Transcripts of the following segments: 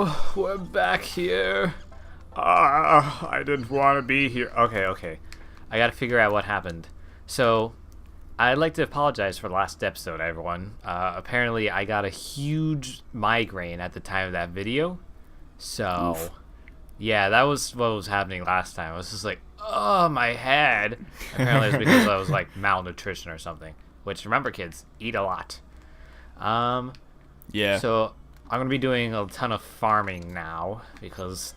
Oh, we're back here. I didn't want to be here. Okay. I gotta figure out what happened. So, I'd like to apologize for the last episode, everyone. Apparently, I got a huge migraine at the time of that video. So, Oof. Yeah, that was what was happening last time. I was just like, oh, my head. Apparently, it's because I was like malnutrition or something. Which, remember, kids, eat a lot. Yeah. So, I'm going to be doing a ton of farming now because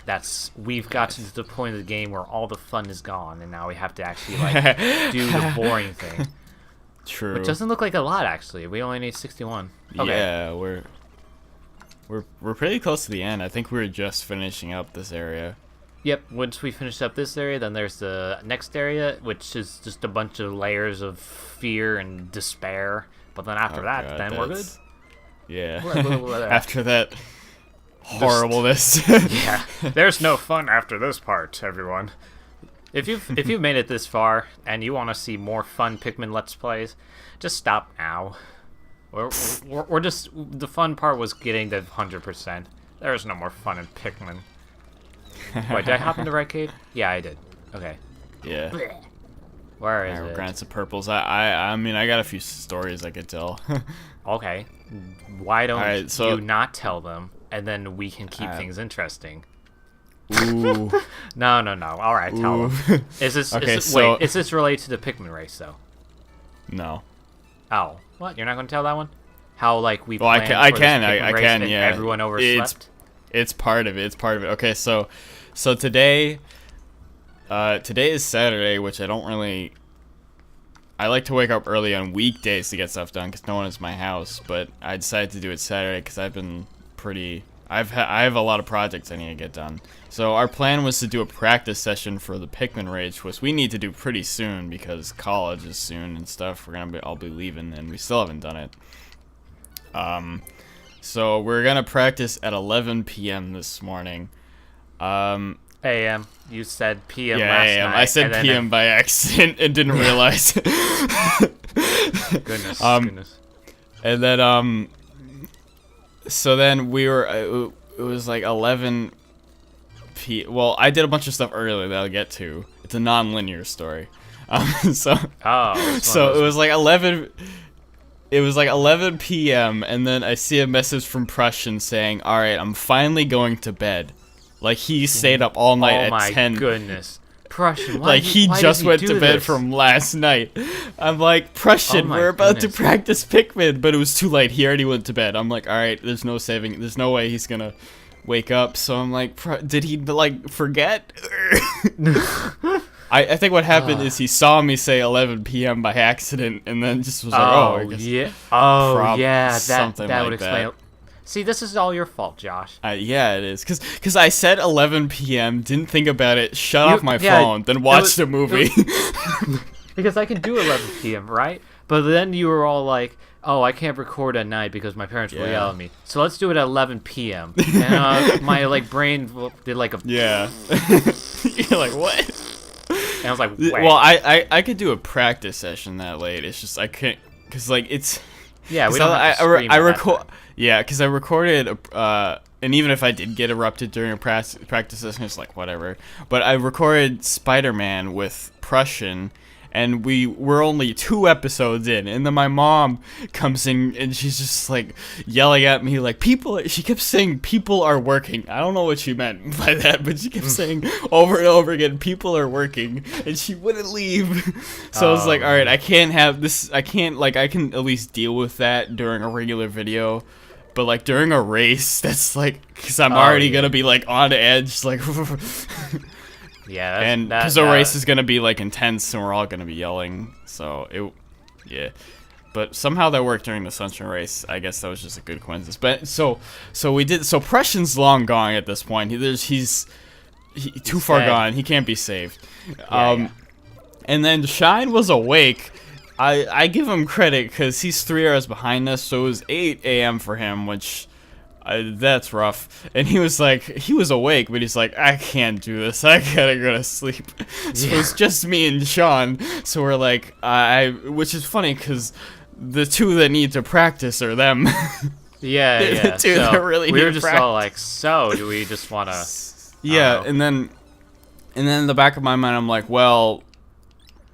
we've gotten to the point of the game where all the fun is gone and now we have to actually like do the boring thing. True. Which doesn't look like a lot actually. We only need 61. Okay. Yeah, we're pretty close to the end. I think we're just finishing up this area. Yep, once we finish up this area, then there's the next area, which is just a bunch of layers of fear and despair. But then after that, then we're good. Yeah. After that horribleness. Yeah. There's no fun after this part, everyone. If you've made it this far and you want to see more fun Pikmin Let's Plays, just stop now. We're just the fun part was getting the 100%. There's no more fun in Pikmin. Wait, did I hop into right cave? Yeah, I did. Okay. Yeah. Where is it? Grants of purples. I mean, I got a few stories I could tell. Okay. Why don't you not tell them, and then we can keep things interesting? Ooh. No. All right, tell them. Is this related to the Pikmin race though? No. Oh, what? You're not going to tell that one? How like we? Well, I can. Yeah. Everyone overslept. It's part of it. Okay, so today is Saturday, which I like to wake up early on weekdays to get stuff done because no one is in my house. But I decided to do it Saturday because I have a lot of projects I need to get done. So our plan was to do a practice session for the Pikmin race, which we need to do pretty soon because college is soon and stuff. I'll be leaving, and we still haven't done it. So we're gonna practice at 11 p.m. this morning. A.M. You said P.M. Yeah, last A.M. night. I said P.M. by accident and didn't realize. Goodness. And then so then we were. It was like 11 p. Well, I did a bunch of stuff earlier that I'll get to. It's a non-linear story. So it was like 11. It was like 11 p.m. and then I see a message from Prussian saying, "All right, I'm finally going to bed." Like he stayed up all night at 10. Oh my goodness. Prussian, why he just went to bed from last night. I'm like, Prussian, we're about to practice Pikmin, but it was too late. He already went to bed. I'm like, all right, there's no saving. There's no way he's gonna wake up. So I'm like, did he like forget? I think what happened is he saw me say 11 p.m. by accident, and then just was like, I guess that would explain it. See, this is all your fault, Josh. Yeah, it is. Cause I said 11 p.m., didn't think about it, shut off my phone, then watched a movie. Because I can do 11 p.m., right? But then you were all like, oh, I can't record at night because my parents will yell at me. So let's do it at 11 p.m. And my brain did like a... Yeah. You're like, what? And I was like, wait. Well, I could do a practice session that late. It's just I can't... Because, it's... Yeah, we don't have to stream I record. Yeah, because I recorded, and even if I did get erupted during a practice session, it's like whatever. But I recorded Spider-Man with Prussian, and we were only 2 episodes in, and then my mom comes in and she's just like yelling at me like she kept saying people are working. I don't know what she meant by that, but she kept saying over and over again people are working, and she wouldn't leave. So I was like, all right, I can't have this. I can at least deal with that during a regular video. But during a race, that's because I'm already gonna be on edge, Yeah, and because the race is gonna be intense, and we're all gonna be yelling. So but somehow that worked during the Sunshine race. I guess that was just a good coincidence. But so we did. So Prussian's long gone at this point. He's too far gone. He can't be saved. And then Shine was awake. I give him credit because he's 3 hours behind us, so it was 8 a.m. for him, which that's rough. And he was awake, but he's like, I can't do this. I gotta go to sleep. So it's just me and Sean. So we're like, which is funny because the 2 that need to practice are them. Yeah, yeah. Dude, so they're really we were just practice. all like, so do we just want to? Yeah, and then in the back of my mind, I'm like, well,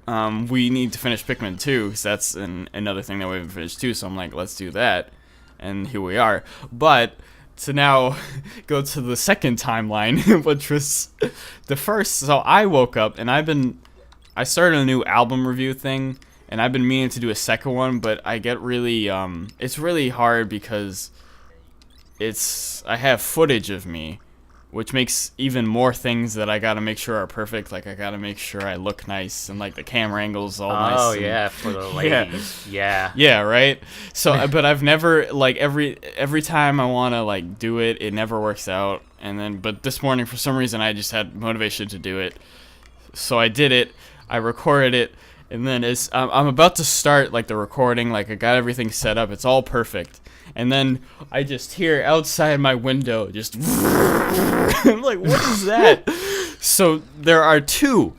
we need to finish Pikmin 2, because that's another thing that we haven't finished too. So I'm like, let's do that, and here we are. But to now go to the second timeline, which was the first. So I woke up and I started a new album review thing, and I've been meaning to do a second one, but I get really it's really hard because I have footage of me, which makes even more things that I gotta make sure are perfect. Like I gotta make sure I look nice and like the camera angles all nice. Oh yeah, for the ladies. Yeah. Yeah, right. So, but I've never like every time I want to like do it, it never works out. And then, but this morning for some reason I just had motivation to do it, so I did it. I recorded it, and then as I'm about to start like the recording, like I got everything set up, it's all perfect. And then I just hear outside my window just I'm like, what is that? So there are two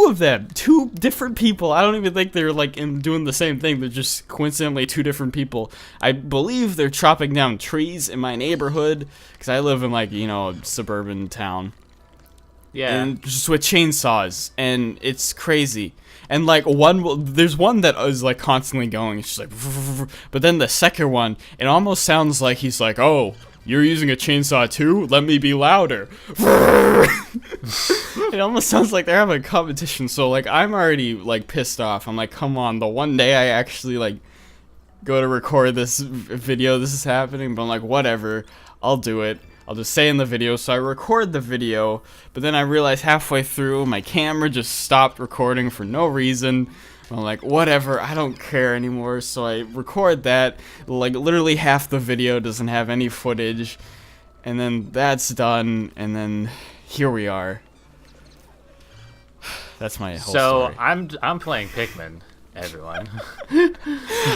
of them, two different people. I don't even think they're like doing the same thing. They're just coincidentally two different people. I believe they're chopping down trees in my neighborhood, because I live in like, suburban town. Yeah. And just with chainsaws, and it's crazy. And like there's one that is like constantly going. It's just like, but then the second one, it almost sounds like he's like, "Oh, you're using a chainsaw too? Let me be louder." It almost sounds like they're having a competition. So like I'm already like pissed off. I'm like, come on, the one day I actually like go to record this video, this is happening. But I'm like, whatever, I'll do it. I'll just say in the video. So I record the video, but then I realize halfway through my camera just stopped recording for no reason. I'm like, whatever, I don't care anymore. So I record that. Like literally half the video doesn't have any footage, and then that's done, and then here we are. That's my whole story. So I'm playing Pikmin, everyone.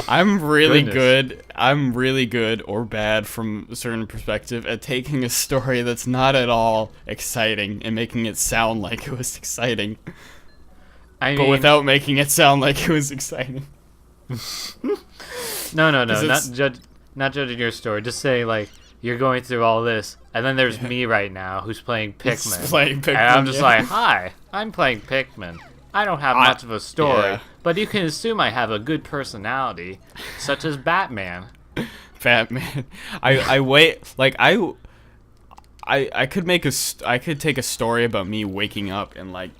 I'm really Goodness. good. I'm really good or bad from a certain perspective at taking a story that's not at all exciting and making it sound like it was exciting, I but mean, without making it sound like it was exciting. no, it's- not judging your story. Just saying like you're going through all this, and then there's me right now who's playing Pikmin. Playing Pikmin, and I'm just yeah. like, hi, I'm playing Pikmin. I don't have much of a story, yeah. but you can assume I have a good personality, such as Batman. Batman. I wait like I could I could take a story about me waking up and like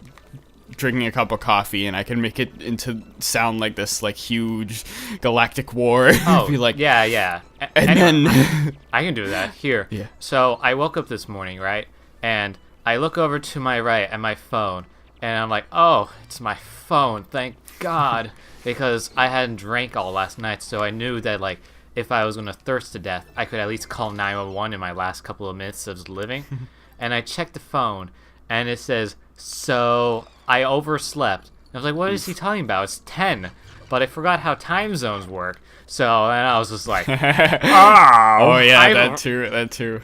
drinking a cup of coffee, and I can make it into sound like this like huge galactic war. Oh, Be like, yeah. and Anyway, then I can do that. Here. Yeah. So I woke up this morning, right? And I look over to my right at my phone, and I'm like, oh, it's my phone. Thank God. Because I hadn't drank all last night, so I knew that, like, if I was going to thirst to death, I could at least call 911 in my last couple of minutes of living. And I checked the phone, and it says, so I overslept. And I was like, what is he talking about? It's 10. But I forgot how time zones work. So then I was just like, oh yeah, that too.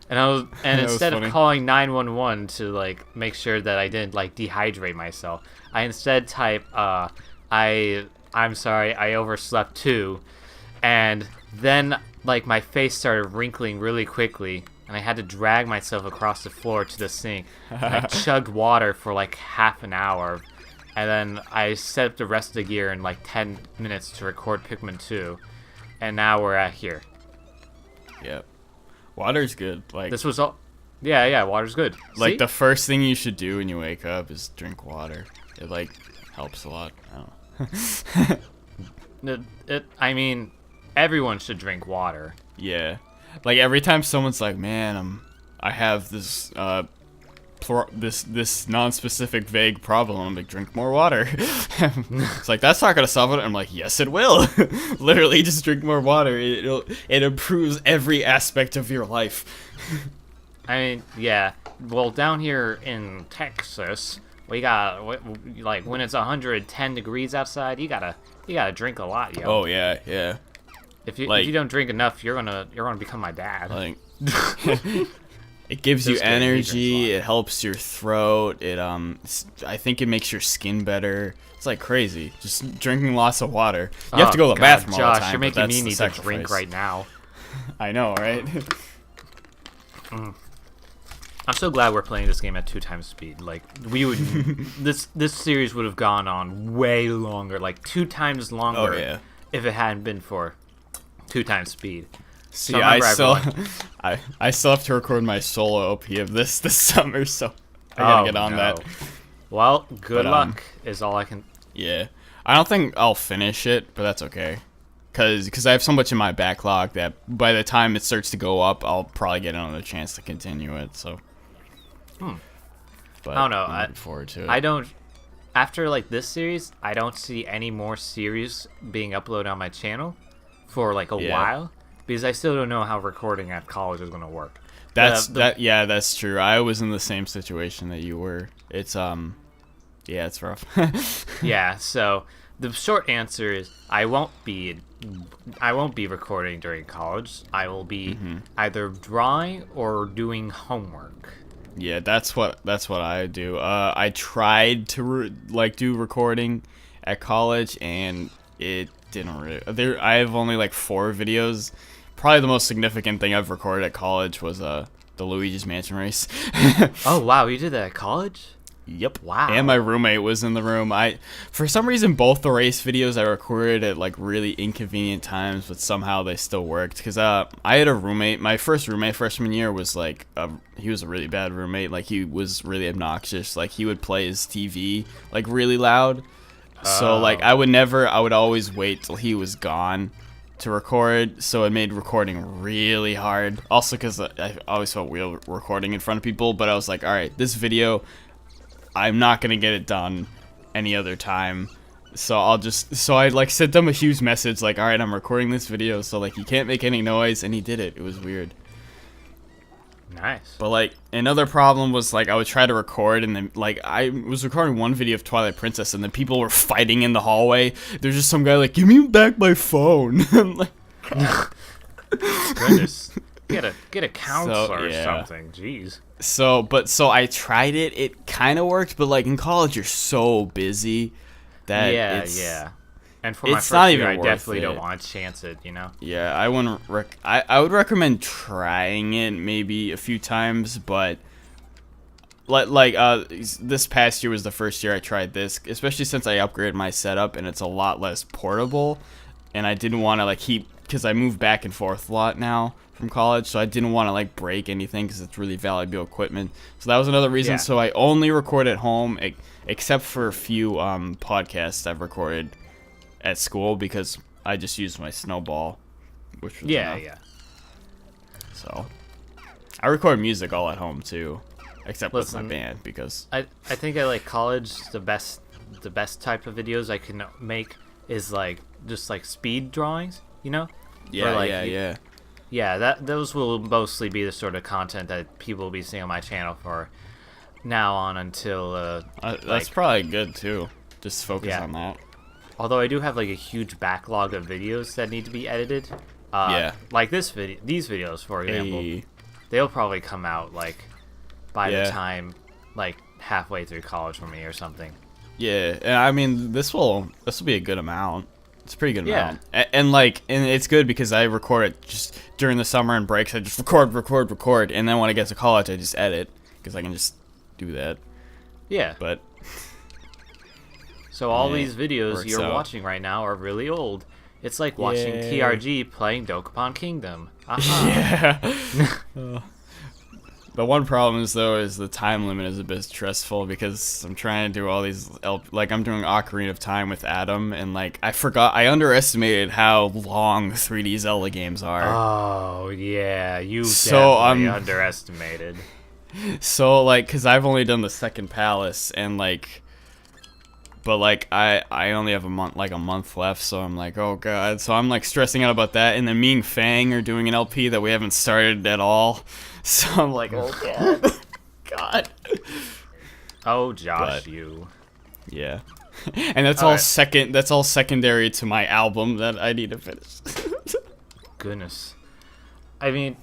And That was instead of funny. calling 911 to like make sure that I didn't like dehydrate myself, I instead type I'm sorry, I overslept too. And then like my face started wrinkling really quickly, and I had to drag myself across the floor to the sink. And I chugged water for like half an hour, and then I set up the rest of the gear in like 10 minutes to record Pikmin 2, and now we're at here. Yep. Water's good. Like This was all. Yeah, water's good. like See? the first thing you should do when you wake up is drink water. It like helps a lot. I don't know. I mean, everyone should drink water. Yeah. Like every time someone's like, "Man, I have this this non-specific vague problem," I'm like, "Drink more water." It's like, that's not gonna solve it. I'm like, yes, it will. Literally, just drink more water. It improves every aspect of your life. I mean, yeah. Well, down here in Texas, we got like when it's 110 degrees outside, you gotta drink a lot, yo. Oh yeah. if you like- if you don't drink enough, you're gonna become my dad. Like, it gives you Just kidding, he drinks a energy. lot. It helps your throat. I think it makes your skin better. It's like crazy. Just drinking lots of water. You have to go to the bathroom all the Josh, time. you're but making that's me the need to drink sacrifice. right now. I know, right? I'm so glad we're playing this game at 2 times speed. Like we would, this series would have gone on way longer, like 2 times longer, Oh, yeah. if it hadn't been for 2 times speed. See, So I remember still, everyone- I still have to record my solo OP of this summer, so I gotta get on that. Well, good But, luck is all I can. Yeah, I don't think I'll finish it, but that's okay. Cause I have so much in my backlog that by the time it starts to go up, I'll probably get another chance to continue it. So. But I don't know. I'm looking forward to it. I don't. After like this series, I don't see any more series being uploaded on my channel for like a while, because I still don't know how recording at college is gonna work. Yeah, that's true. I was in the same situation that you were. It's yeah, it's rough. Yeah, so the short answer is I won't be recording during college. I will be either drawing or doing homework. Yeah, that's what I do. I tried to do recording at college, and it didn't really. I have only like 4 videos. Probably the most significant thing I've recorded at college was the Luigi's Mansion race. Oh wow, you did that at college? Yep. Wow. And my roommate was in the room. For some reason, both the race videos I recorded at like really inconvenient times, but somehow they still worked. Because I had a roommate. My first roommate freshman year was like he was a really bad roommate. Like he was really obnoxious. Like he would play his TV like really loud. So like I would always wait till he was gone to record, so it made recording really hard. Also because I always felt weird recording in front of people, but I was like, all right, this video, I'm not gonna get it done any other time, so I like sent them a huge message like, all right, I'm recording this video, so like you can't make any noise, and he did it. It was weird. Nice. But like another problem was like I would try to record, and then like I was recording one video of Twilight Princess, and then people were fighting in the hallway. There's just some guy like, give me back my phone. I'm like, Goodness. Get a counselor or something. Jeez. So I tried it. It kind of worked, but like in college, you're so busy that yeah. And for my it's first not year, even I worth definitely it. don't want to chance it, you know? Yeah, I wouldn't. I would recommend trying it maybe a few times, but this past year was the first year I tried this, especially since I upgraded my setup and it's a lot less portable, and I didn't want to like because I move back and forth a lot now from college, so I didn't want to like break anything because it's really valuable equipment. So that was another reason. Yeah. So I only record at home, except for a few podcasts I've recorded at school because I just used my snowball, which was enough. Yeah. So I record music all at home too, except with my Listen, band because I think at like college the best type of videos I can make is like just like speed drawings, you know? Yeah, those will mostly be the sort of content that people will be seeing on my channel for now on until that's probably good too. Just focus on that. Although I do have like a huge backlog of videos that need to be edited. Like these videos, for example, they'll probably come out like by the time like halfway through college for me or something. Yeah, and I mean this will be a good amount. It's a pretty good amount. And it's good because I record it just during the summer and breaks. I just record, and then when I get to college, I just edit because I can just do that. Yeah. But so all these videos you're out. watching right now are really old. It's like watching TRG playing Dokapon Kingdom. Aha. Yeah. The one problem is the time limit is a bit stressful because I'm trying to do all these I'm doing Ocarina of Time with Adam, and like I underestimated how long the 3D Zelda games are. Oh yeah, you definitely underestimated. So like, cause I've only done the second palace, and like, but like I only have a month left, so I'm like, oh god. So I'm like stressing out about that, and then me and Fang are doing an LP that we haven't started at all. So I'm like, oh god, god. Oh Josh, But, you. Yeah, and that's all second. That's all secondary to my album that I need to finish. Goodness. I mean,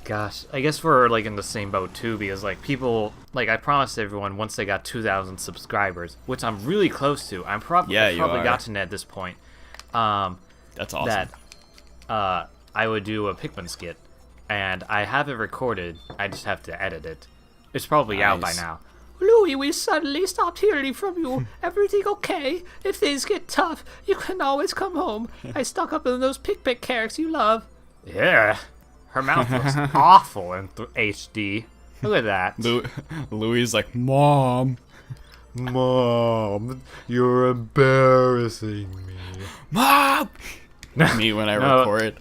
gosh, I guess we're like in the same boat too, because like people, like I promised everyone once they got 2,000 subscribers, which I'm really close to. I've probably gotten it at this point. That's awesome. That I I would do a Pikmin skit, and I have it recorded. I just have to edit it. It's probably out by now. Louie, we suddenly stopped hearing from you. Everything okay? If things get tough, you can always come home. I stuck up in those Pikmin characters you love. Yeah, her mouth looks awful in HD. Look at that. Louis is like, Mom, you're embarrassing me. Mom! Me when I record.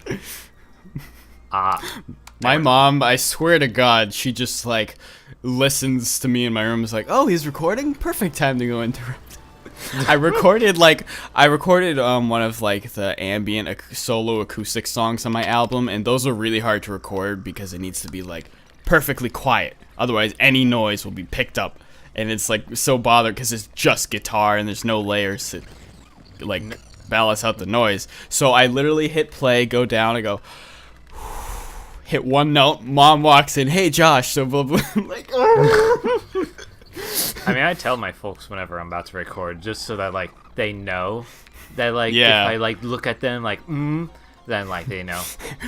My mom, I swear to God, she just like listens to me in my room. Is like, oh, he's recording? Perfect time to go interrupt. I recorded one of like the ambient solo acoustic songs on my album, and those are really hard to record because it needs to be like perfectly quiet. Otherwise, any noise will be picked up, and it's like so bothered because it's just guitar and there's no layers to like balance out the noise. So I literally hit play, go down, and go. Hit one note, Mom walks in, hey Josh, so blah blah. Like, I mean, I tell my folks whenever I'm about to record, just so that like they know that like if I like look at them like then like they know.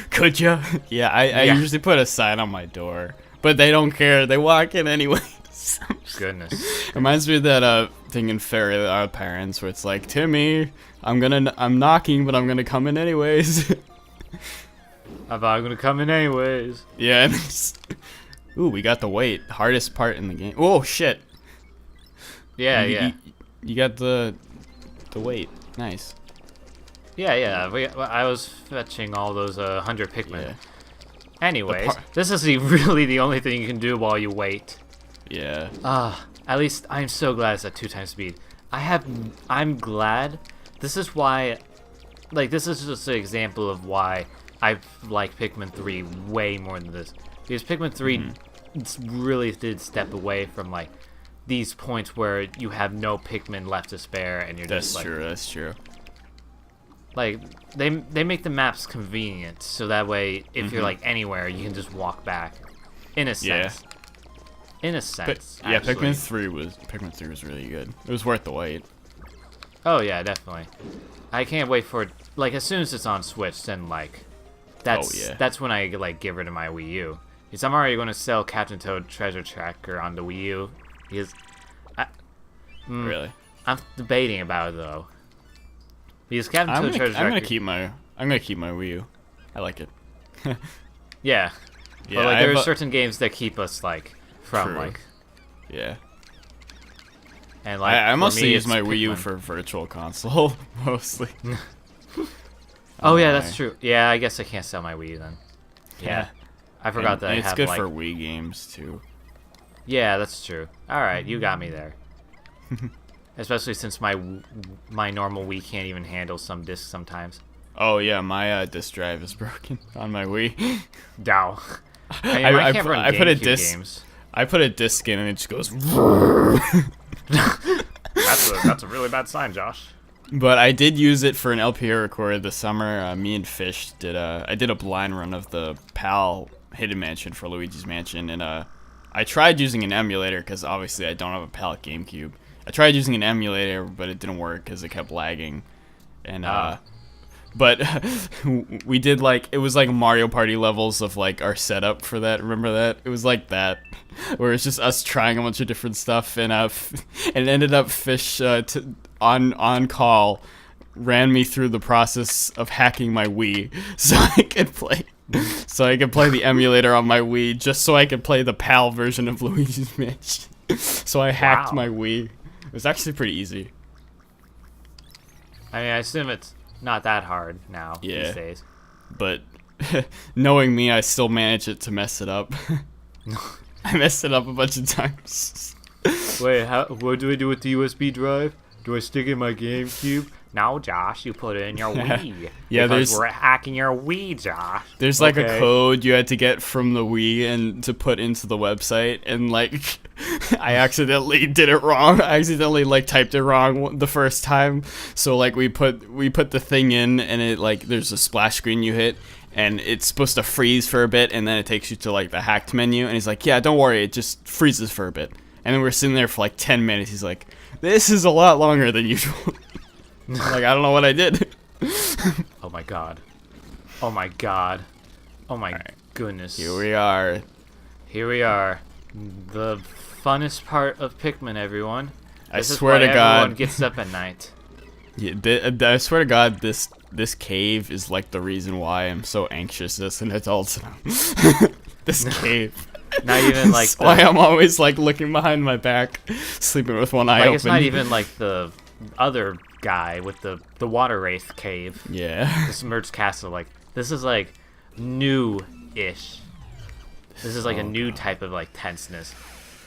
Could ya? Yeah, I usually put a sign on my door, but they don't care. They walk in anyways. Goodness. Reminds me of that thing in Fairy Odd Parents where it's like, Timmy, I'm knocking, but I'm gonna come in anyways. I'm gonna come in anyways. Yeah. Ooh, we got the weight. Hardest part in the game. Oh shit. Yeah, you got the weight. Nice. Yeah. I was fetching all those 100 Pikmin. Yeah. Anyways, this is really the only thing you can do while you wait. Yeah. At least I'm so glad it's at 2 times speed. I'm glad. This is why, like, this is just an example of why I like Pikmin 3 way more than this. Because Pikmin 3 really did step away from, like, these points where you have no Pikmin left to spare and you're just like... That's true. Like, they make the maps convenient, so that way, if you're, like, anywhere, you can just walk back. In a sense. Yeah. In a sense, yeah, actually. Pikmin 3 was really good. It was worth the wait. Oh, yeah, definitely. I can't wait for it. Like, as soon as it's on Switch, then, like... That's when I like get rid of my Wii U. Because I'm already going to sell Captain Toad Treasure Tracker on the Wii U. Because really, I'm debating about it though. Because Captain Toad Treasure Tracker. I'm gonna keep my Wii U. I like it. Yeah. But like there are certain games that keep us like from like. Yeah. And like I mostly use my Wii U for Virtual Console mostly. Oh yeah, that's true. Yeah, I guess I can't sell my Wii U then. Yeah. I forgot that I have it's good like... for Wii games too. Yeah, that's true. All right, you got me there. Especially since my normal Wii can't even handle some discs sometimes. Oh yeah, my disk drive is broken on my Wii. Dow. I can't run put a GameCube disc. games. I put a disc in and it just goes. That's a really bad sign, Josh. But I did use it for an LPA recorder this summer. Me and Fish did I did a blind run of the PAL Hidden Mansion for Luigi's Mansion, and I tried using an emulator because obviously I don't have a PAL GameCube. I tried using an emulator, but it didn't work because it kept lagging. And but we did like it was like Mario Party levels of like our setup for that. Remember that? It was like that, where it's just us trying a bunch of different stuff, and it ended up Fish on call ran me through the process of hacking my Wii so I could play the emulator on my Wii just so I could play the PAL version of Luigi's Mansion. So I hacked my Wii. It was actually pretty easy. I mean, I assume it's not that hard now these days. But knowing me, I still managed to mess it up. I messed it up a bunch of times. Wait, what do I do with the USB drive? Do I stick it in my GameCube? No, Josh, you put it in your Wii. Yeah, because we're hacking your Wii, Josh. There's like a code you had to get from the Wii and to put into the website, and like I accidentally did it wrong. I accidentally like typed it wrong the first time. So like we put the thing in, and it like there's a splash screen you hit, and it's supposed to freeze for a bit, and then it takes you to like the hacked menu, and he's like, yeah, don't worry, it just freezes for a bit. And then we're sitting there for like 10 minutes. He's like, this is a lot longer than usual. Like, I don't know what I did. Oh my god. Oh my god. Oh my Alright. goodness. Here we are. Here we are. The funnest part of Pikmin, everyone. I This is swear why to God. everyone gets up at night. Yeah, I swear to God, this cave is like the reason why I'm so anxious as an adult now. This cave. Not even like That's why I'm always like looking behind my back, sleeping with one eye like open. it's not even like the other guy with the water wraith cave. Yeah. The submerged castle. Like this is like new-ish. This is like a new type of like tenseness.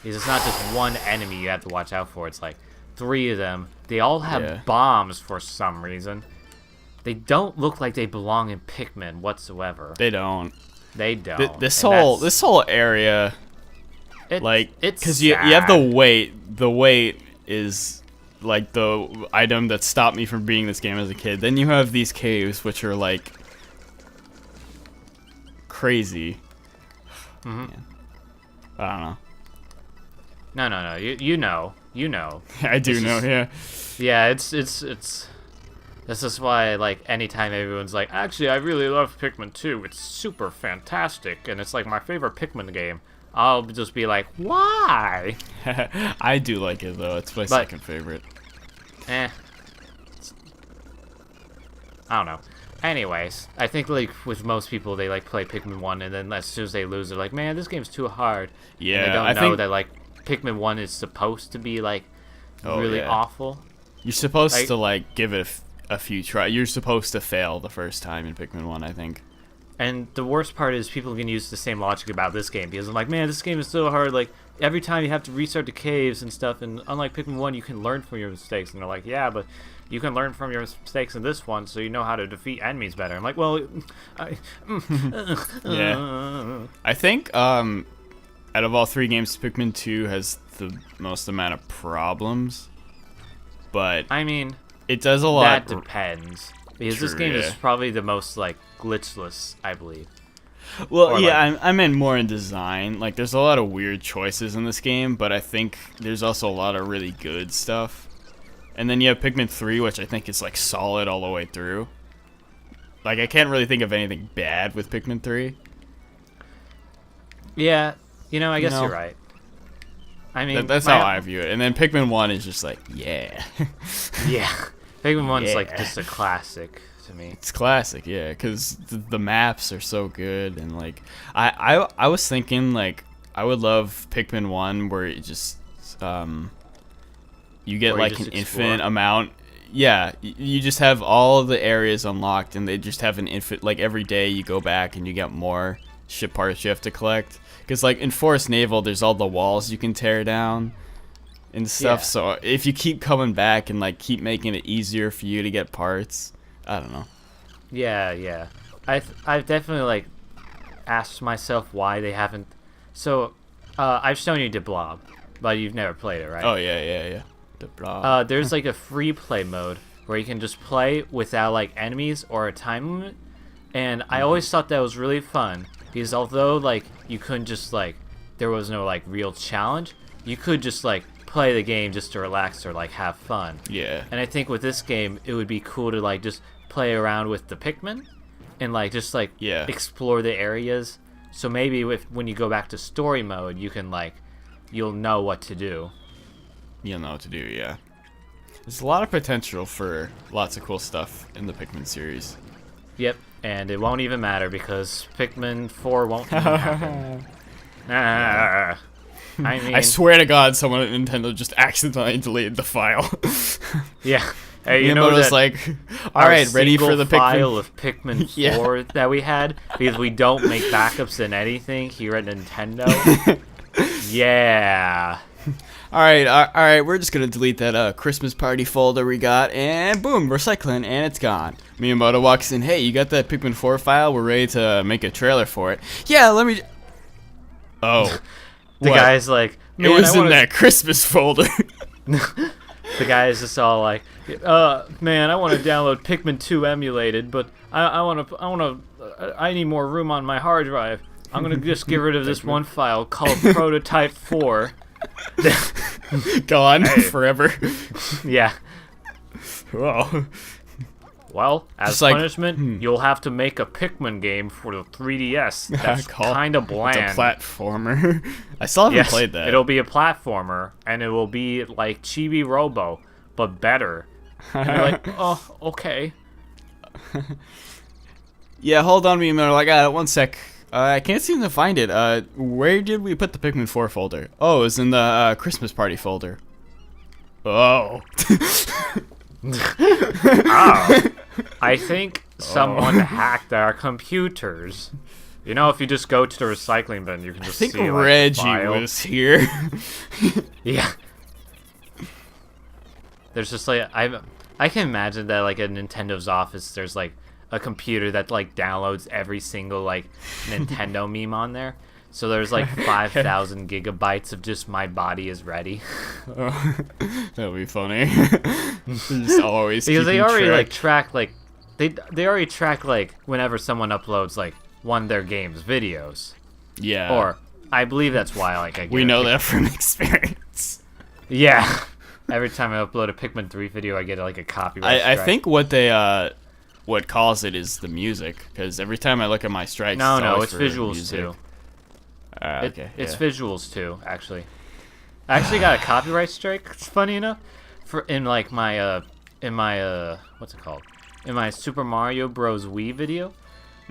Because it's not just one enemy you have to watch out for. It's like 3 of them. They all have bombs for some reason. They don't look like they belong in Pikmin whatsoever. They don't. They don't. This whole area, like, it's because you have the weight. The weight is like the item that stopped me from beating this game as a kid. Then you have these caves, which are like crazy. Mm-hmm. Yeah. I don't know. No. You know. I do know. Yeah. Yeah, it's. This is why, like, anytime everyone's like, actually, I really love Pikmin 2. It's super fantastic, and it's like my favorite Pikmin game. I'll just be like, why? I do like it though. It's my second favorite. I don't know. Anyways, I think like with most people, they like play Pikmin 1, and then as soon as they lose, they're like, man, this game's too hard. Yeah, and they don't I know think that like Pikmin 1 is supposed to be like really awful. You're supposed to like give it a few tries. You're supposed to fail the first time in Pikmin 1, I think. And the worst part is people can use the same logic about this game because I'm like, man, this game is so hard. Like every time you have to restart the caves and stuff, and unlike Pikmin 1, you can learn from your mistakes. And they're like, yeah, but you can learn from your mistakes in this one, so you know how to defeat enemies better. I'm like, well, yeah. I think out of all 3 games, Pikmin 2 has the most amount of problems. But I mean, it does a lot. That depends. Because this True, game yeah. is probably the most, like, glitchless, I believe. Well, Or, yeah, like- I meant more in design. Like, there's a lot of weird choices in this game, but I think there's also a lot of really good stuff. And then you have Pikmin 3, which I think is, like, solid all the way through. Like, I can't really think of anything bad with Pikmin 3. Yeah, I guess No. you're right. I mean, That's how I view it. And then Pikmin 1 is just like, yeah. Yeah. Pikmin 1's, like, Yeah. just a classic to me. It's classic, yeah, because the maps are so good. And, like, I was thinking, like, I would love Pikmin 1 where it just, you get, Or you like, just an explore. infinite amount. Yeah, you just have all of the areas unlocked, and they just have an infinite, like, every day you go back and you get more ship parts you have to collect. Because, like, in Forest Naval, there's all the walls you can tear down and stuff. Yeah. So if you keep coming back and, like, keep making it easier for you to get parts, I don't know. Yeah. I've definitely, like, asked myself why they haven't... So, I've shown you the Blob, but you've never played it, right? Oh, yeah. The blah. There's like a free play mode where you can just play without like enemies or a time limit, and I always thought that was really fun because although like you couldn't just like there was no like real challenge, you could just like play the game just to relax or like have fun. Yeah. And I think with this game it would be cool to like just play around with the Pikmin and like just like Yeah. explore the areas. So maybe when you go back to story mode, you can like you'll know what to do. You'll know what to do, yeah. There's a lot of potential for lots of cool stuff in the Pikmin series. Yep, and it won't even matter because Pikmin 4 won't even happen. I mean, I swear to God, someone at Nintendo just accidentally deleted the file. yeah. Hey, you know Miyamoto's that like, all our right, ready for the single file Pikmin. of Pikmin 4 Yeah. that we had because we don't make backups in anything here at Nintendo. Yeah. All right, we're just gonna delete that Christmas party folder we got, and boom, recycling, and it's gone. Miyamoto walks in, hey, you got that Pikmin 4 file? We're ready to make a trailer for it. Yeah, let me. Oh, The what? guy's like, It man, was I in wanna... that Christmas folder. The guy's just all like, man, I want to download Pikmin 2 emulated, but I need more room on my hard drive. I'm gonna just get rid of this one file called Prototype 4. Gone forever. Yeah. Wow. Well, as Just like, punishment, you'll have to make a Pikmin game for the 3DS. That's kind of bland. It's a platformer. I still haven't played that. It'll be a platformer, and it will be like Chibi Robo, but better. And you're like, oh, okay. Yeah, hold on to me a minute. I got it. One sec. I can't seem to find it. Where did we put the Pikmin 4 folder? Oh, it was in the Christmas party folder. Oh. Oh. I think someone hacked our computers. You know, if you just go to the recycling bin, you can just see, like, Reggie was here. Yeah. There's just, like, I can imagine that, like, at Nintendo's office, there's, like, a computer that, like, downloads every single, like, Nintendo meme on there. So there's, like, 5,000 gigabytes of just my body is ready. Oh, that'd be funny. Just always because they already, track. like, track, like, they already track, like, whenever someone uploads, like, one of their game's videos. Yeah. Or, I believe that's why, like, I get we know that from experience. Yeah. Every time I upload a Pikmin 3 video, I get, like, a copyright strike. I think what they, what calls it is the music, because every time I look at my strikes, it's visuals, too. Okay. It's visuals too, actually. I actually got a copyright strike. It's funny enough, in my what's it called? In my Super Mario Bros. Wii video,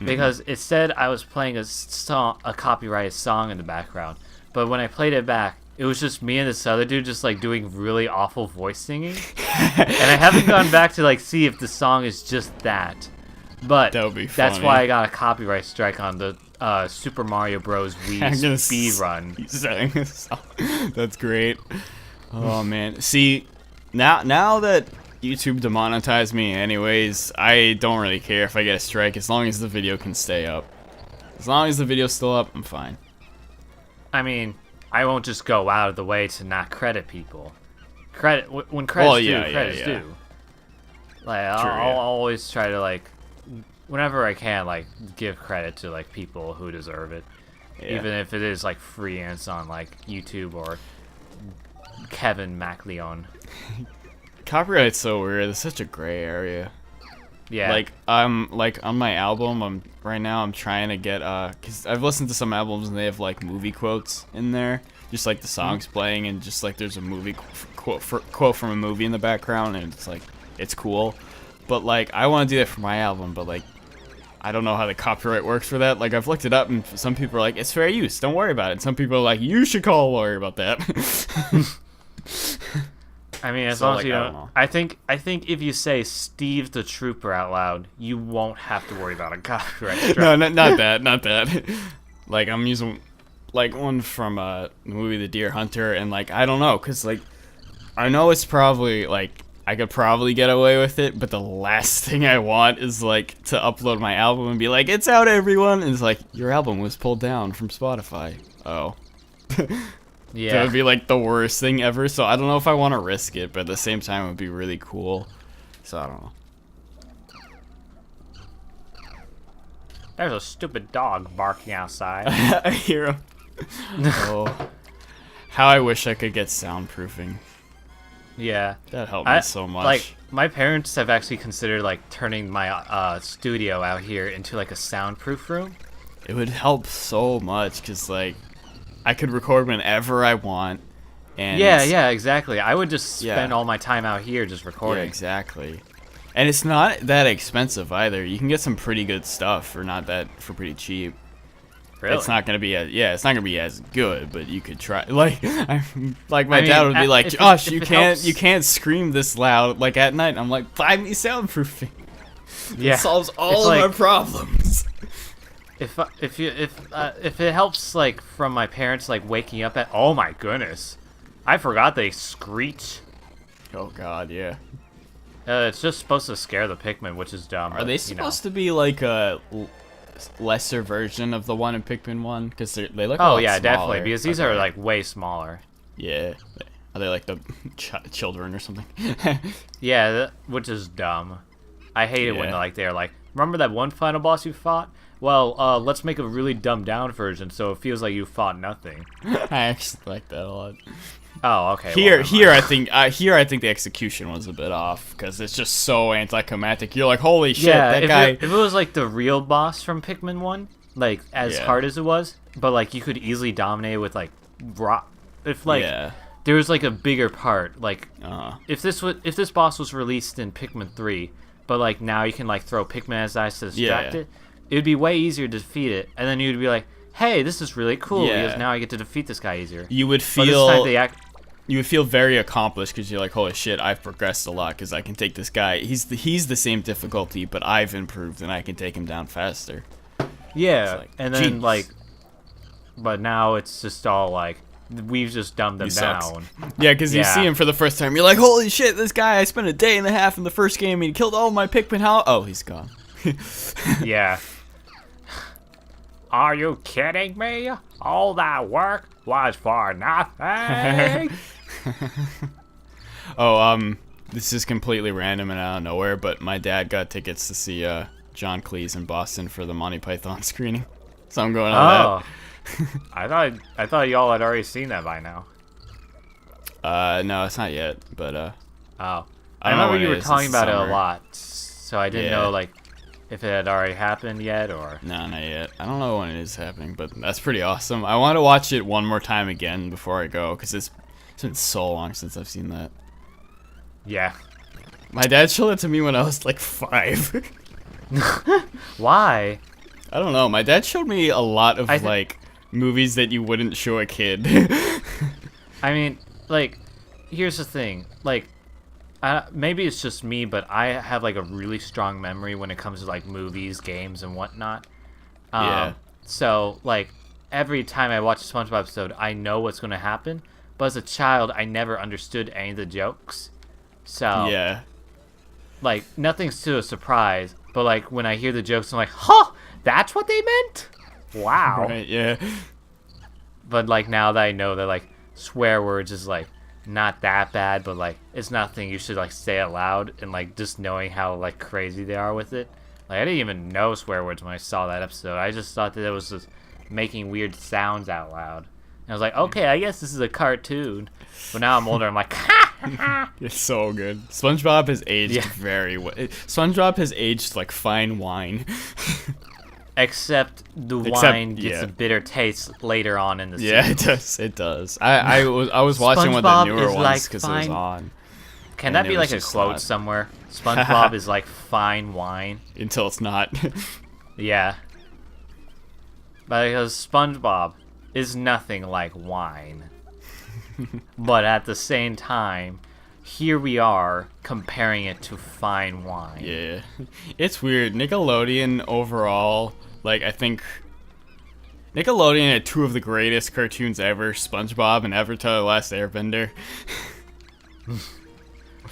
because it said I was playing a copyrighted song in the background, but when I played it back, it was just me and this other dude just like doing really awful voice singing, and I haven't gone back to like see if the song is just that. But that would be funny. That's why I got a copyright strike on the Super Mario Bros. Wii speed run. That's great. Oh man, see, now that YouTube demonetized me, anyways, I don't really care if I get a strike as long as the video can stay up. As long as the video's still up, I'm fine. I mean, I won't just go out of the way to not credit people. When credit's due, credit's due. Like I'll always try to like. Whenever I can, like, give credit to, like, people who deserve it. Yeah. Even if it is, like, freelance on, like, YouTube or Kevin MacLeod. Copyright's so weird. It's such a gray area. Yeah. Like, on my album, right now I'm trying to get, because I've listened to some albums and they have, like, movie quotes in there. Just, like, the songs playing and just, like, there's a movie quote from a movie in the background and it's, like, it's cool. But, like, I want to do that for my album, but, like, I don't know how the copyright works for that. Like, I've looked it up, and some people are like, it's fair use, don't worry about it. And some people are like, you should call a lawyer about that. I mean, as long as you don't... I think if you say Steve the Trooper out loud, you won't have to worry about a copyright strike. No, not that. Like, I'm using, like, one from the movie The Deer Hunter, and, like, I don't know, because, like, I know it's probably, like, I could probably get away with it, but the last thing I want is, like, to upload my album and be like, it's out, everyone! And it's like, your album was pulled down from Spotify. Oh. Yeah. That would be, like, the worst thing ever, so I don't know if I want to risk it, but at the same time, it would be really cool. So, I don't know. There's a stupid dog barking outside. I hear him. Oh. How I wish I could get soundproofing. Yeah, that helped me so much. Like, my parents have actually considered like turning my studio out here into like a soundproof room. It would help so much because like I could record whenever I want. And yeah, exactly. I would just spend all my time out here just recording. Yeah, exactly. And it's not that expensive either. You can get some pretty good stuff for pretty cheap. Really? It's not gonna be it's not gonna be as good, but you could try. Like, my dad would be like, "Josh, you can't scream this loud like at night." I'm like, "Buy me soundproofing. Yeah, it solves all of my problems." If it helps, like, from my parents like waking up at, oh my goodness, I forgot they screech. Oh God, yeah. It's just supposed to scare the Pikmin, which is dumb. Are they supposed to be like a lesser version of the one in Pikmin 1? Because they look a lot smaller. Definitely, because these are like way smaller. Yeah. Are they like the children or something? Yeah, which is dumb. I hate it when they're like, remember that one final boss you fought? Well, let's make a really dumbed down version so it feels like you fought nothing. I actually like that a lot. Oh, okay. Here I think the execution was a bit off because it's just so anticlimactic. You're like, holy shit, that guy. If it was like the real boss from Pikmin 1, like as hard as it was, but like you could easily dominate with like rock. If like there was like a bigger part, like if this boss was released in Pikmin 3, but like now you can like throw Pikmin as dice to distract it, it would be way easier to defeat it, and then you'd be like, hey, this is really cool because now I get to defeat this guy easier. You would feel you would feel very accomplished because you're like, holy shit, I've progressed a lot because I can take this guy. He's the same difficulty, but I've improved and I can take him down faster. Yeah, like, and then like, but now it's just all like we've just dumbed them down. Yeah, because you see him for the first time, you're like, holy shit, this guy! I spent a day and a half in the first game and he killed all my Pikmin. How? Oh, he's gone. Yeah. Are you kidding me? All that work was for nothing. This is completely random and out of nowhere, but my dad got tickets to see John Cleese in Boston for the Monty Python screening, so I'm going on that. I thought y'all had already seen that by now. No, it's not yet, but I remember you were talking about it a lot, so I didn't know like if it had already happened yet or. No, not yet. I don't know when it is happening, but that's pretty awesome. I want to watch it one more time again before I go because it's been so long since I've seen that. Yeah. My dad showed it to me when I was like 5. Why? I don't know. My dad showed me a lot of like movies that you wouldn't show a kid. I mean, like, here's the thing. Like, maybe it's just me, but I have like a really strong memory when it comes to like movies, games, and whatnot. So like every time I watch a SpongeBob episode, I know what's going to happen. But as a child, I never understood any of the jokes. So like nothing's to a surprise. But like when I hear the jokes, I'm like, huh, that's what they meant? Wow. Right, yeah. But like now that I know that like swear words is like not that bad, but like it's nothing you should like say out loud, and like just knowing how like crazy they are with it. Like I didn't even know swear words when I saw that episode. I just thought that it was just making weird sounds out loud. And I was like, okay, I guess this is a cartoon. But now I'm older, I'm like, ha ha ha. It's so good. SpongeBob has aged very well. SpongeBob has aged like fine wine. Except the wine gets a bitter taste later on in the season. Yeah, it does. It does. I was watching one of the newer ones because it was on. Can that be like a quote somewhere? SpongeBob is like fine wine. Until it's not. Yeah. Because SpongeBob is nothing like wine. But at the same time, here we are comparing it to fine wine. Yeah. It's weird. Nickelodeon overall, like, I think Nickelodeon had two of the greatest cartoons ever, SpongeBob and Avatar: The Last Airbender.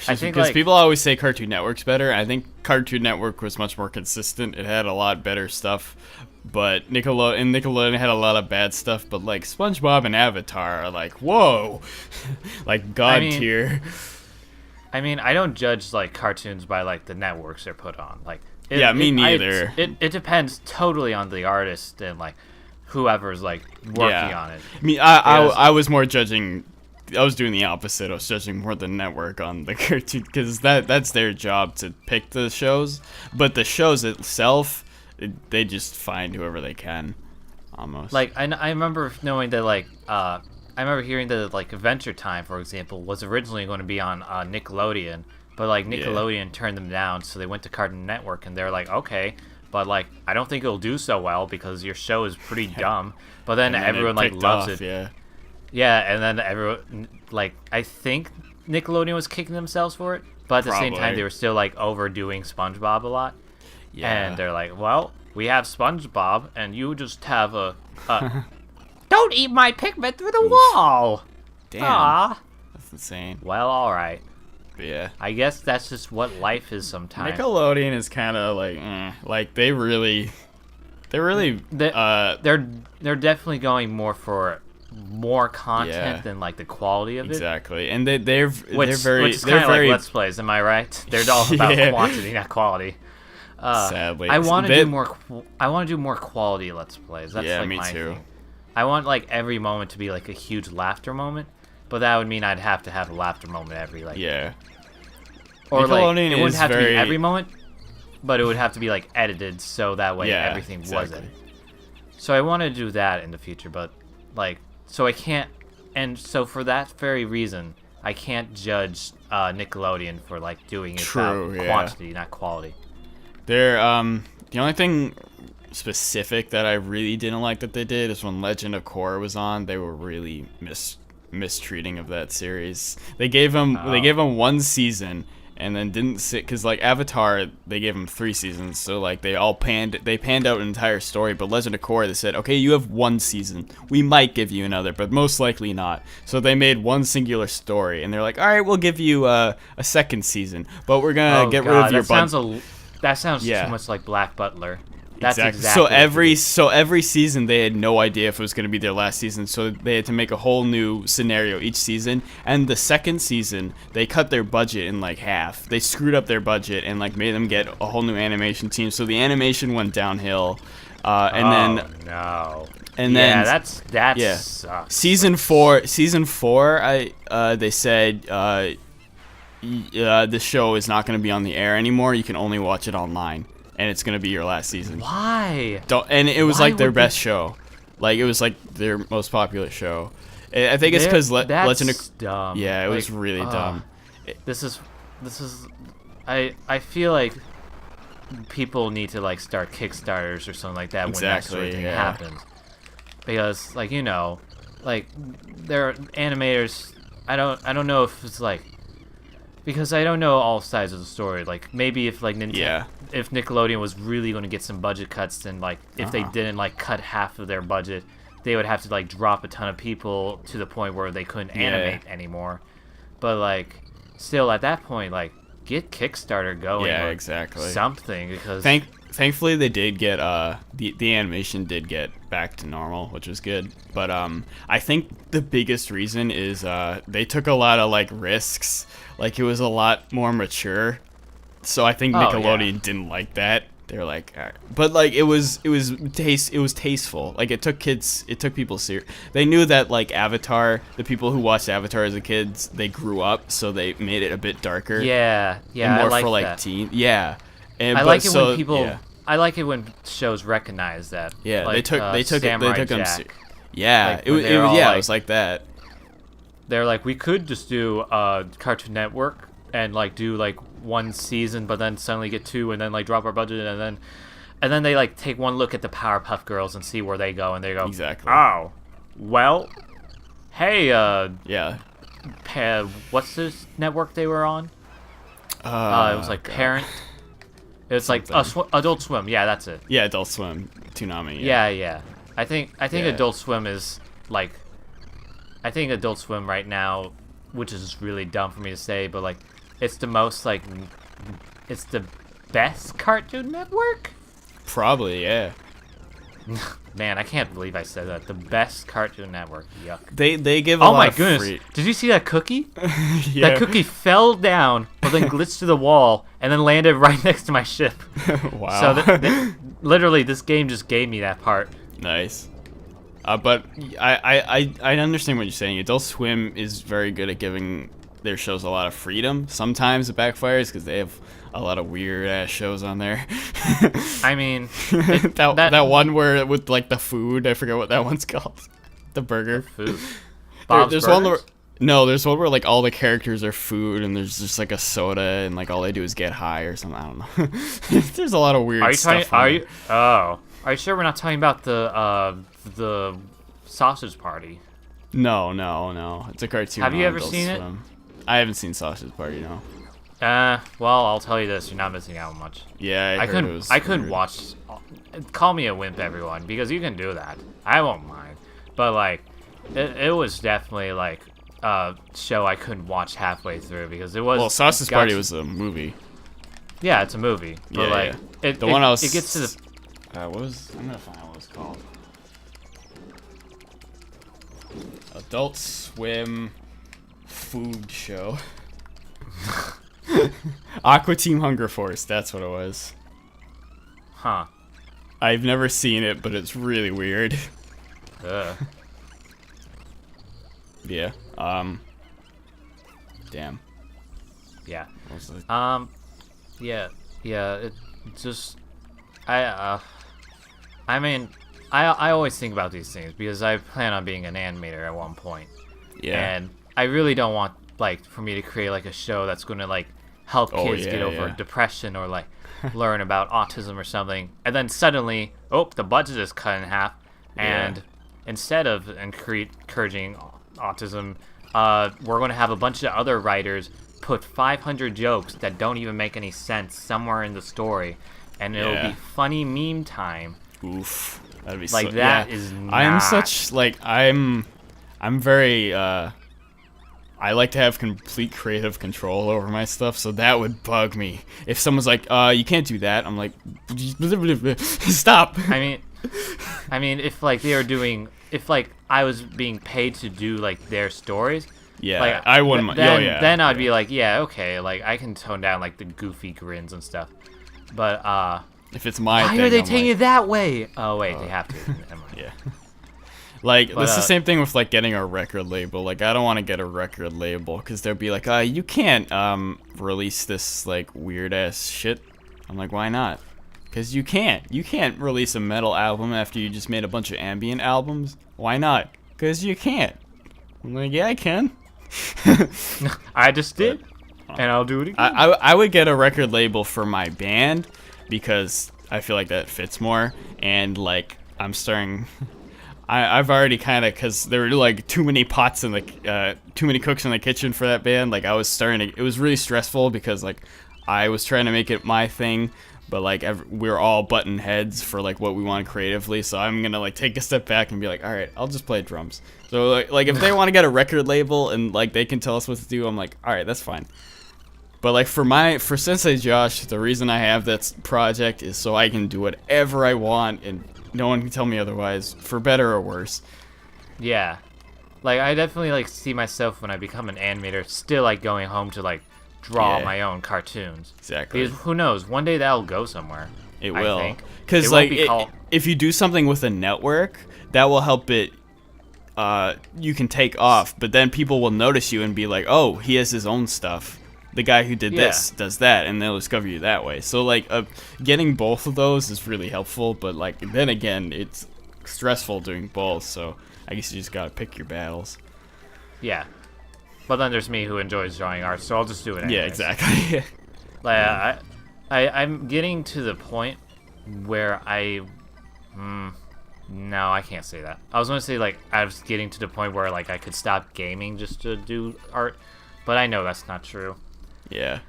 I think because people always say Cartoon Network's better. I think Cartoon Network was much more consistent. It had a lot better stuff. But Nickelodeon had a lot of bad stuff, but like SpongeBob and Avatar are like, whoa, like god tier. I mean, I don't judge like cartoons by like the networks they're put on. Like, me neither. It depends totally on the artist and like whoever's like working on it. I mean, I was more judging. I was doing the opposite. I was judging more the network on the cartoon because that's their job to pick the shows, but the shows itself. They just find whoever they can, almost. Like I remember knowing that like I remember hearing that like Adventure Time, for example, was originally going to be on Nickelodeon, but like Nickelodeon turned them down, so they went to Cartoon Network, and they're like, okay, but like I don't think it'll do so well because your show is pretty dumb. But then everyone like loves it. Yeah, and then everyone like I think Nickelodeon was kicking themselves for it, but at the same time they were still like overdoing SpongeBob a lot. Yeah. And they're like, well, we have SpongeBob, and you just have a don't eat my Pikmin through the wall! Damn. Aww. That's insane. Well, alright. Yeah. I guess that's just what life is sometimes. Nickelodeon is kind of like, like, they're definitely going more for more content than like the quality of it. Exactly. And they're which is kind of like Let's Plays, am I right? They're all about quantity, not quality. Sadly, I want to do more. I want to do more quality Let's Plays. That's like me my too. thing. I want like every moment to be like a huge laughter moment, but that would mean I'd have to have a laughter moment every like. Yeah. Or like Nickelodeon it wouldn't is have to be very- every moment, but it would have to be like edited so that way Yeah, everything exactly. wasn't. So I want to do that in the future, but like so I can't, and so for that very reason I can't judge Nickelodeon for like doing it True, about yeah. quantity, not quality. They're the only thing specific that I really didn't like that they did is when Legend of Korra was on. They were really mistreating of that series. They gave him one season and then didn't sit because like Avatar they gave him 3 seasons, so like they panned out an entire story. But Legend of Korra, they said, okay, you have 1 season, we might give you another, but most likely not. So they made one singular story and they're like, all right, we'll give you a 2nd season, but we're gonna get rid of your budget. That sounds Yeah. too much like Black Butler. That's exactly. So every season they had no idea if it was going to be their last season, so they had to make a whole new scenario each season. And the 2nd season, they cut their budget in like half. They screwed up their budget and like made them get a whole new animation team. So the animation went downhill. And then that's yeah. sucks. Season 4, they said the show is not going to be on the air anymore. You can only watch it online. And it's gonna be your last season. Why? And it was Why like their would best show, like it was like their most popular show. I think it's because Legend of dumb. Yeah, it was really dumb. This is I feel like people need to like start Kickstarters or something like that when that sort of thing happens, because like like there are animators. I don't know if it's like. Because I don't know all sides of the story. Like maybe if like if Nickelodeon was really going to get some budget cuts, then like if they didn't like cut half of their budget, they would have to like drop a ton of people to the point where they couldn't animate anymore. But like still at that point, like get Kickstarter going. Yeah, or exactly. Something because thankfully they did get the animation did get back to normal, which was good. But I think the biggest reason is they took a lot of like risks. Like it was a lot more mature, so I think Nickelodeon didn't like that. They were like, all right. But like it was tasteful. Like it took people serious. They knew that like Avatar, the people who watched Avatar as a kids, they grew up, so they made it a bit darker. Yeah, and more I like for like that. teen. Yeah, and I like it when people. Yeah. I like it when shows recognize that. Yeah, like, they took them. Yeah, Like, it was it was like that. They're like, we could just do Cartoon Network and like do like 1 season, but then suddenly get 2, and then like drop our budget, and then they like take one look at the Powerpuff Girls and see where they go, and they go, exactly. Oh, well, hey, yeah. What's this network they were on? It was like God. Parent. It was like Adult Swim. Yeah, that's it. Yeah, Adult Swim, Toonami. Yeah. I think Yeah. Adult Swim is like. I think Adult Swim right now, which is really dumb for me to say, but like, it's the most like, it's the best Cartoon Network. Probably, yeah. Man, I can't believe I said that. The best Cartoon Network. Yuck. They give a Oh lot my of goodness! free- Did you see that cookie? Yeah. That cookie fell down, but then glitched to the wall, and then landed right next to my ship. Wow. So literally, this game just gave me that part. Nice. But I understand what you're saying. Adult Swim is very good at giving their shows a lot of freedom. Sometimes it backfires because they have a lot of weird ass shows on there. I mean, that one where with like the food, I forget what that one's called. The burger. Food. Bob's There's Burgers? one where there's one where like all the characters are food and there's just like a soda and like all they do is get high or something. I don't know. There's a lot of weird stuff. Are you sure we're not talking about the Sausage Party? No. It's a cartoon. Have you on ever Adult seen Swim. I haven't seen Sausage Party, no. Well, I'll tell you this: you're not missing out much. Yeah, I heard it was I couldn't weird. watch. Call me a wimp, everyone, because you can do that. I won't mind. But like, it was definitely like a show I couldn't watch halfway through because it was. Well, Sausage Party was a movie. Yeah, it's a movie. But Yeah, like, yeah. it gets to the. I'm gonna find out what it's called. Adult Swim food show. Aqua Team Hunger Force, that's what it was. Huh. I've never seen it, but it's really weird. Ugh. Yeah. Damn. Yeah. What was it? Yeah. It just I mean, I always think about these things because I plan on being an animator at one point. Yeah. And I really don't want like for me to create like a show that's going to like help kids get over yeah. depression or like learn about autism or something. And then suddenly, the budget is cut in half, and instead of encouraging autism, we're going to have a bunch of other writers put 500 jokes that don't even make any sense somewhere in the story, and it'll be funny meme time. Oof. That'd be Like so, that yeah. is not... I'm such like I'm very I like to have complete creative control over my stuff, so that would bug me. If someone's like, you can't do that, I'm like, stop. I mean, if like they were doing, if like I was being paid to do like their stories, Yeah, like, I wouldn't. Then I'd be like, yeah, okay, like I can tone down like the goofy grins and stuff. But if it's my why thing, are they I'm taking like, it that way? Oh wait, they have to. Never mind. Yeah. Like, But, it's the same thing with, like, getting a record label. Like, I don't want to get a record label, because they'll be like, you can't, release this, like, weird-ass shit. I'm like, why not? Because you can't. You can't release a metal album after you just made a bunch of ambient albums. Why not? Because you can't. I'm like, yeah, I can. I just did, and I'll do it again. I would get a record label for my band, because I feel like that fits more, and, like, I'm starting... I've already kind of, because there were like too many pots in the, too many cooks in the kitchen for that band. Like I was starting to, it was really stressful because like I was trying to make it my thing, but like we're all button heads for like what we want creatively. So I'm gonna like take a step back and be like, all right, I'll just play drums. So like if they want to get a record label and like they can tell us what to do, I'm like, all right, that's fine. But like for Sensei Josh, the reason I have that project is so I can do whatever I want and no one can tell me otherwise, for better or worse. Yeah. Like, I definitely, like, see myself when I become an animator still, like, going home to, like, draw my own cartoons. Exactly. Because who knows? One day that'll go somewhere. It will. I think. Because, like, if you do something with a network, that will help it, you can take off. But then people will notice you and be like, oh, he has his own stuff. The guy who did this does that, and they'll discover you that way. So, like, getting both of those is really helpful, but, like, then again, it's stressful doing both, so I guess you just gotta pick your battles. Yeah. But then there's me who enjoys drawing art, so I'll just do it anyways. Yeah, exactly. Like, I'm getting to the point where no, I can't say that. I was gonna say, like, I was getting to the point where, like, I could stop gaming just to do art, but I know that's not true. Yeah.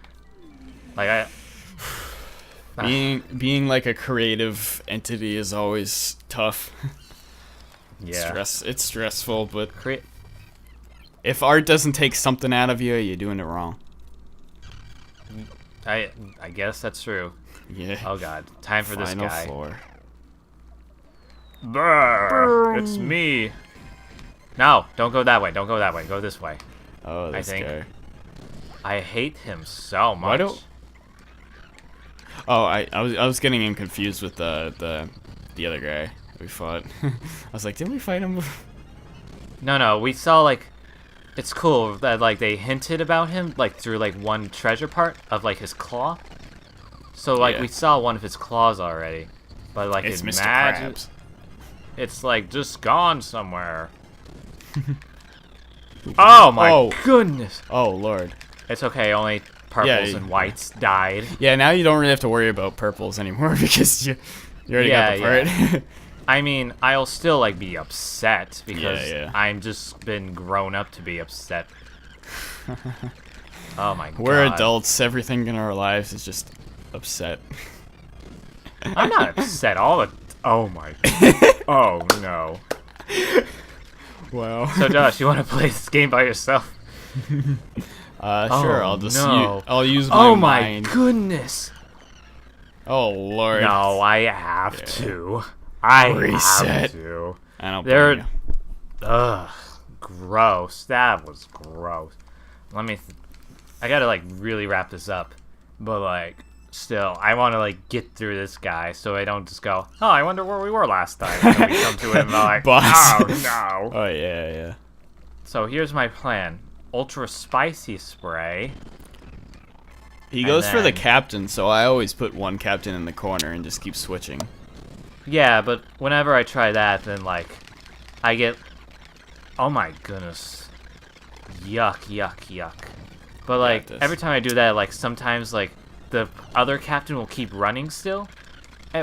Like being like a creative entity is always tough. Yeah. It's stressful, but if art doesn't take something out of you, you're doing it wrong. I guess that's true. Yeah. Oh god, time for this guy. Floor. Brr, it's me. No, don't go that way. Don't go that way. Go this way. Oh, this guy. I hate him so much. Why don't? Oh, I was getting him confused with the other guy we fought. I was like, didn't we fight him? No, we saw like, it's cool that like they hinted about him like through like one treasure part of like his claw. So like we saw one of his claws already, but like it's his Mr. magic, Krabs. it's like just gone somewhere. Oh my goodness! Oh lord. It's okay, only purples and whites died. Yeah, now you don't really have to worry about purples anymore because you already got the part. Yeah. I mean, I'll still like be upset because I'm just been grown up to be upset. Oh my god. We're adults, everything in our lives is just upset. I'm not upset all the oh my oh no. Wow. So Josh, you want to play this game by yourself? Sure, I'll just I'll use my Oh my mind. goodness. Oh lord. No, I have to. I have to. I don't blame you. Ugh, gross. That was gross. Let me I gotta like really wrap this up. But like still, I wanna like get through this guy so I don't just go, oh, I wonder where we were last time. And then we come to him and I'm like, Boss. oh no. Oh yeah. So here's my plan. Ultra spicy spray. He goes for the then- captain, so I always put one captain in the corner and just keep switching. Yeah, but whenever I try that, then, like, I get... Oh my goodness. Yuck, yuck, yuck. But, like, this. every time I do that, like, sometimes, like, the other captain will keep running still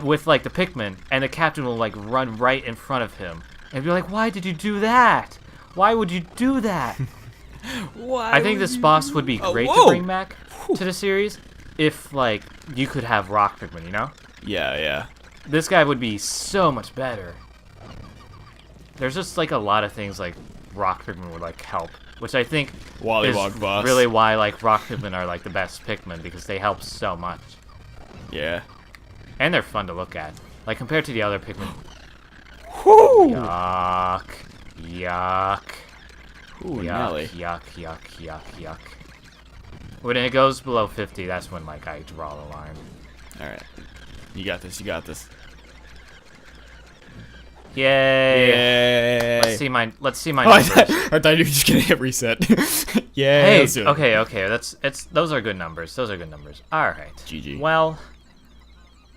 with, like, the Pikmin, and the captain will, like, run right in front of him. And be like, why did you do that? Why would you do that? Why? I think this boss would be great to bring back to the series if, like, you could have rock Pikmin, you know? Yeah, yeah. This guy would be so much better. There's just, like, a lot of things, like, rock Pikmin would, like, help. Which I think Wollywog is boss. really why, like, rock Pikmin are, like, the best Pikmin, because they help so much. Yeah. And they're fun to look at. Like, compared to the other Pikmin. Whoo! Yuck. Yuck. Ooh, Yuck, Nelly. yuck, yuck, yuck, yuck. When it goes below 50, that's when, like, I draw the line. Alright. You got this, you got this. Yay! Yay! Let's see my Oh, I numbers. thought you were just gonna hit reset. Yeah. Hey, let's do it. okay, those are good numbers. Those are good numbers. All right. GG. Well,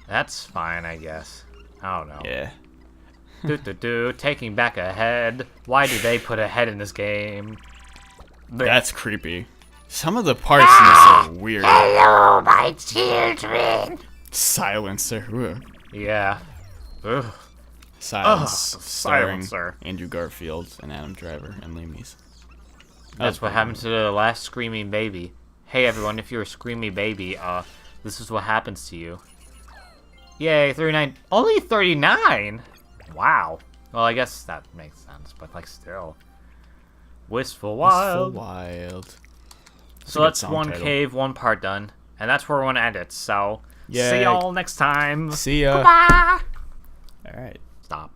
that's fine, I guess. I don't know. Yeah. Taking back a head. Why did they put a head in this game? That's creepy. Some of the parts in this are weird. Hello, my children. Silencer. Ooh. Yeah. Ugh. Silence. Ugh, Starring Silencer. Andrew Garfield and Adam Driver and Liam Neeson. That's what happened to the last screaming baby. Hey everyone, if you're a screaming baby, this is what happens to you. Yay, 39. Only 39? Wow. Well, I guess that makes sense, but like still. Wistful Wild. Wistful Wild. So that's one cave, one part done. And that's where we're gonna end it. So Yay. see y'all next time. See ya. Bye. Alright. Stop.